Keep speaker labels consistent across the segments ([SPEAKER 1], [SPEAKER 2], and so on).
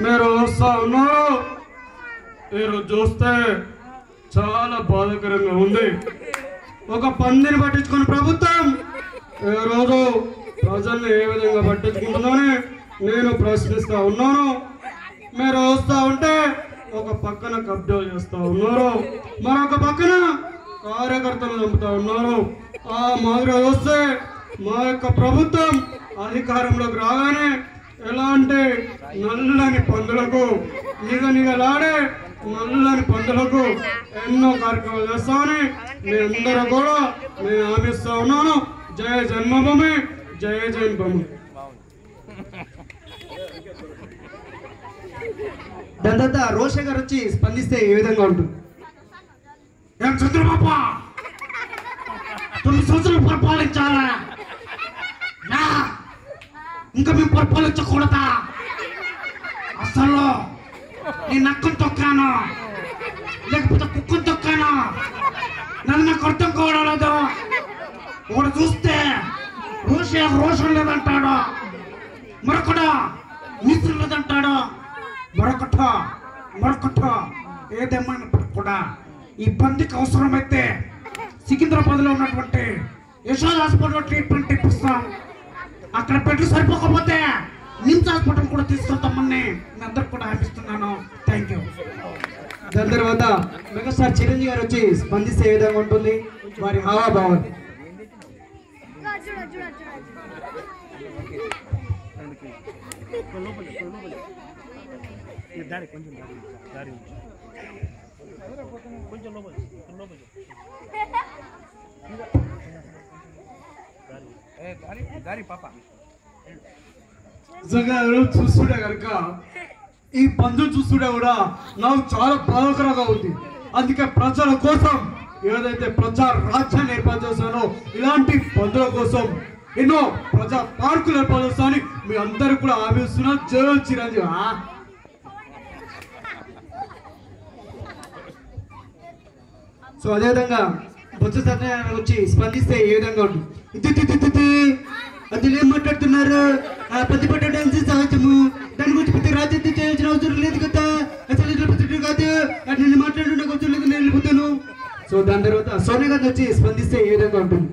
[SPEAKER 1] మీరు వస్తా ఉన్నారు. మీరు చూస్తే చాలా బాధాకరంగా ఉంది. ఒక పందిని పట్టించుకుని ప్రభుత్వం ఈ రోజు ప్రజల్ని ఏ విధంగా పట్టించుకుంటుందని నేను ప్రశ్నిస్తా ఉన్నాను. మీరు వస్తా ఉంటే ఒక పక్కన కబ్జా చేస్తా ఉన్నారు, మరొక పక్కన కార్యకర్తలు చంపుతా ఉన్నారు. ఆ మాదిరి వస్తే మా యొక్క ప్రభుత్వం అధికారంలోకి రాగానే ఎలాంటి నల్లని పందులకు నిగనిగలాడే నల్లని పందులకు ఎన్నో కార్యక్రమాలు చేస్తామని మీ అందరూ కూడా నేను హామీస్తా ఉన్నాను. జయ జన్మభూమి, జయ జన్మభూమి.
[SPEAKER 2] దాని తర్వాత రోష గారు వచ్చి స్పందిస్తే ఏ విధంగా ఉంటుంది?
[SPEAKER 1] ఏం చంద్రబాబు 9 సంవత్సరాలు పరిపాలించాలా? ఇంకా మేము పరిపాలించకూడదా? అసలు నీ నక్కను తొక్కాను లేకపోతే కుక్కను తొక్కాను, నన్ను నాకు అర్థం కావడలేదు. ఒకడు చూస్తే రోషం లేదంటాడు, మరొకడు మిస్త్రి లేదంటాడు, మరొకట ఏదేమైనప్పుడు కూడా ఈ పందికి అవసరమైతే సికింద్రాబాద్ లో ఉన్నటువంటి యశోద హాస్పిటల్లో ట్రీట్మెంట్ ఇప్పిస్తాం. అక్కడ బెడ్లు సరిపోకపోతే నిమ్స్ హాస్పిటల్ కూడా తీసుకెళ్తామని మీ అందరికి కూడా ఆశిస్తున్నాను. Thank you.
[SPEAKER 2] దాని తర్వాత మెగాస్టార్ చిరంజీవి గారు వచ్చి స్పందిస్తే ఏ విధంగా ఉంటుంది వారి హావాభావాలు?
[SPEAKER 1] చూస్తుంటే కనుక ఈ బంధువులు చూస్తుంటే కూడా నాకు చాలా బాధాకరంగా ఉంది. అందుకే ప్రజల కోసం ఏదైతే ప్రజా రాజ్యాన్ని ఏర్పాటు చేశానో ఇలాంటి బంధువుల కోసం ఎన్నో ప్రజా పార్కులు ఏర్పాటు చేస్తానని మీ అందరికి కూడా ఆశిస్తున్నా. జై చిరంజీవి.
[SPEAKER 2] సో అదేవిధంగా బొత్స సత్యనారాయణ వచ్చి స్పందిస్తే ఏ విధంగా ఉంటుంది? అది ఏం మాట్లాడుతున్నారు? పది పట్టడానికి సహజము, దాని గురించి ప్రతి రాజకీయ చేయాల్సిన అవసరం లేదు కదా, అసలు కాదు అది నేను మాట్లాడడం నాకు అవసరం లేదు, నేను వెళ్ళిపోతాను. సో దాని తర్వాత సోనియా గాంధీ వచ్చి స్పందిస్తే ఏ విధంగా ఉంటుంది?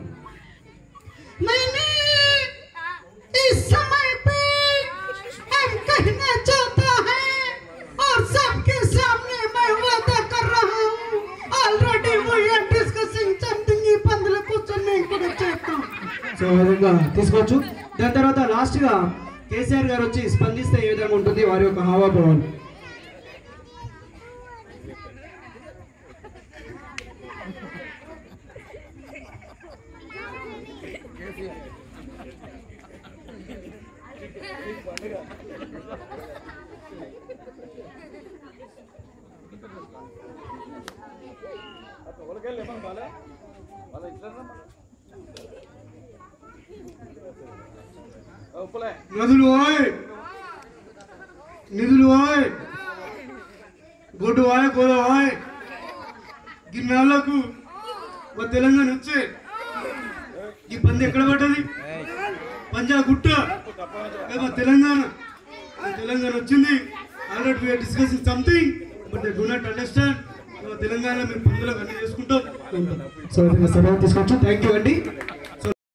[SPEAKER 2] సో విధంగా తీసుకోవచ్చు. దాని తర్వాత లాస్ట్ గా కేసీఆర్ గారు వచ్చి స్పందిస్తే ఏ విధంగా ఉంటుంది వారి యొక్క హావాభావాలు? నిధులు గొడ్డు గోదావరి గిన్నెలకు మా తెలంగాణ వచ్చే ఈ పంది ఎక్కడ పడ్డది? పంజాబ్ గుట్ట మా తెలంగాణ వచ్చింది. Already we are discussing something but they do not understand. Telangana మేము పందులకు అన్ని చేసుకుంటాం. సో తీసుకోవచ్చు. థ్యాంక్ యూ అండి.